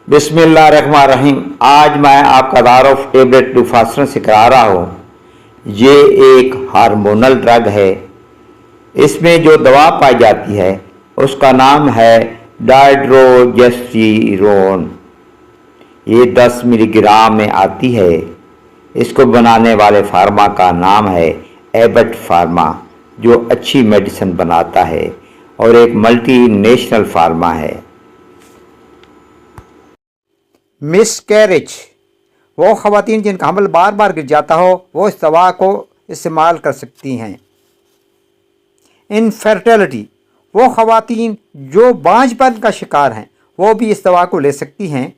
बिस्मिल्लाहिर्रहमानिर्रहीम। आज मैं आपका दारुफ टेबलेट डुफास्टन से करा रहा हूँ। ये एक हार्मोनल ड्रग है। इसमें जो दवा पाई जाती है उसका नाम है डायड्रोजेस्टिरोन। ये 10 मिलीग्राम में आती है। इसको बनाने वाले फार्मा का नाम है एबट फार्मा, जो अच्छी मेडिसिन बनाता है और एक मल्टीनेशनल फार्मा है। मिसकैरेज, वो ख़वातीन जिनका हमल बार बार गिर जाता हो वो इस दवा को इस्तेमाल कर सकती हैं। इनफर्टिलिटी, वो ख़वातीन जो बांझपन का शिकार हैं वो भी इस दवा को ले सकती हैं।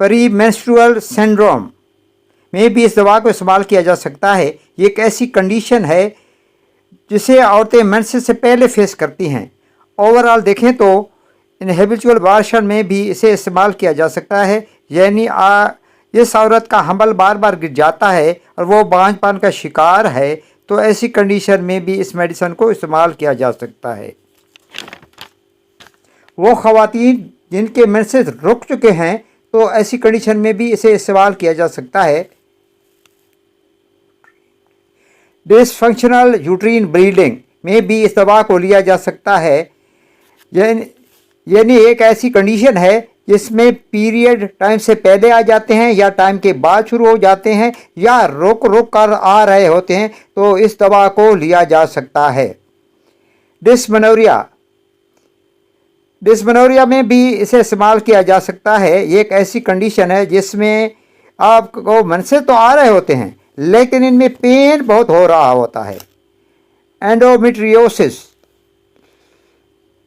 प्रीमेंस्ट्रुअल सिंड्रोम में भी इस दवा को इस्तेमाल किया जा सकता है। ये एक ऐसी कंडीशन है जिसे औरतें मेंसेस से पहले फेस करती हैं। ओवरऑल देखें तो इनहेबिचुअल अबॉर्शन में भी इसे इस्तेमाल किया जा सकता है, यानी इस औरत का हमल बार बार गिर जाता है और वो बांझपन का शिकार है, तो ऐसी कंडीशन में भी इस मेडिसिन को इस्तेमाल किया जा सकता है। वो ख़वातीन जिनके मेंसेस रुक चुके हैं तो ऐसी कंडीशन में भी इसे इस्तेमाल किया जा सकता है। डिसफंक्शनल यूट्रीन ब्लीडिंग में भी इस दवा को लिया जा सकता है, यानी एक ऐसी कंडीशन है जिसमें पीरियड टाइम से पहले आ जाते हैं या टाइम के बाद शुरू हो जाते हैं या रुक रुक कर आ रहे होते हैं, तो इस दवा को लिया जा सकता है। डिस्मेनोरिया में भी इसे इस्तेमाल किया जा सकता है। ये एक ऐसी कंडीशन है जिसमें आपको मनसे तो आ रहे होते हैं लेकिन इनमें पेन बहुत हो रहा होता है। एंडोमेट्रियोसिस,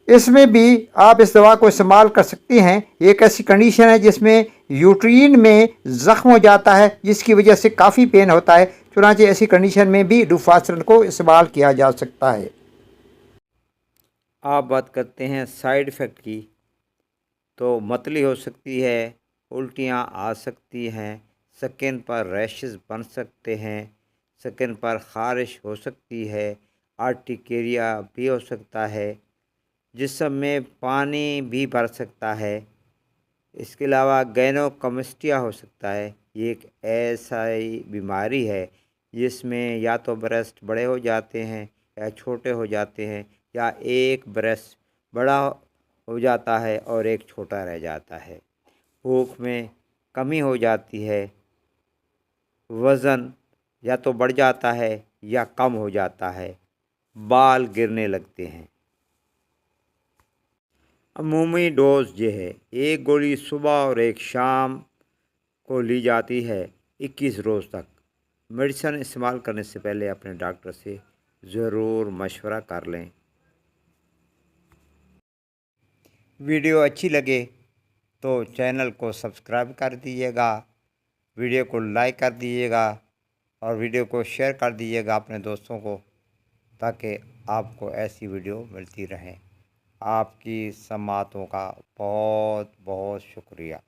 इसमें भी आप इस दवा को इस्तेमाल कर सकती हैं। ये एक ऐसी कंडीशन है जिसमें यूट्रीन में ज़ख्म हो जाता है जिसकी वजह से काफ़ी पेन होता है। चुनांचे ऐसी कंडीशन में भी डुफास्टन को इस्तेमाल किया जा सकता है। आप बात करते हैं साइड इफ़ेक्ट की, तो मतली हो सकती है, उल्टियाँ आ सकती हैं, स्किन पर रैशेस बन सकते हैं, स्किन पर ख़ारिश हो सकती है, आर्टिकेरिया भी हो सकता है, जिस्म में पानी भी भर सकता है। इसके अलावा गैनोकॉमेस्टिया हो सकता है। ये एक ऐसा बीमारी है जिसमें या तो ब्रेस्ट बड़े हो जाते हैं या छोटे हो जाते हैं, या एक ब्रेस्ट बड़ा हो जाता है और एक छोटा रह जाता है। भूख में कमी हो जाती है, वज़न या तो बढ़ जाता है या कम हो जाता है, बाल गिरने लगते हैं। अमूमी डोज ये है, एक गोली सुबह और एक शाम को ली जाती है 21 रोज़ तक। मेडिसिन इस्तेमाल करने से पहले अपने डॉक्टर से ज़रूर मशवरा कर लें। वीडियो अच्छी लगे तो चैनल को सब्सक्राइब कर दीजिएगा, वीडियो को लाइक कर दीजिएगा और वीडियो को शेयर कर दीजिएगा अपने दोस्तों को, ताकि आपको ऐसी वीडियो मिलती रहे। आपकी समातों का बहुत बहुत शुक्रिया।